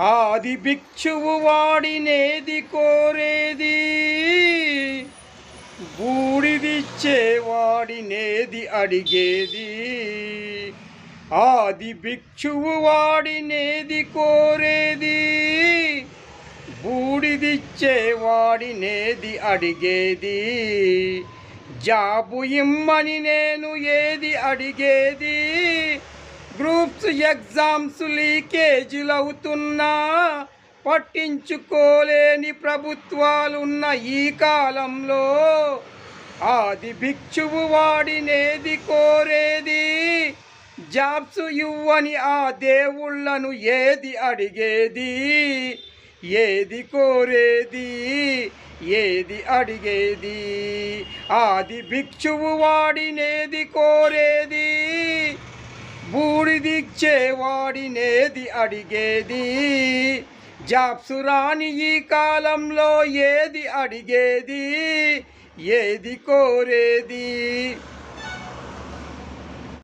ఆది భిక్షువు వాడినేది కోరేది, బూడిదిచ్చేవాడినేది అడిగేది. ఆది భిక్షువు వాడినేది కోరేది, బూడిదిచ్చేవాడినేది అడిగేది. జాబు ఇమ్మని నేను ఏది అడిగేది, గ్రూప్స్ ఎగ్జామ్స్ లీకేజీలవుతున్నా పట్టించుకోలేని ప్రభుత్వాలున్న ఈ కాలంలో ఆది భిక్షువు వాడినేది కోరేది, జాబ్స్ ఇవ్వని ఆ దేవుళ్ళను ఏది అడిగేది. ఏది కోరేది, ఏది అడిగేది. ఆది భిక్షువు వాడినేది కోరేది, బూడిదిచ్చేవాడినేది అడిగేది. జాబ్స్ రాని ఈ కాలంలో ఏది అడిగేది, ఏది కోరేది.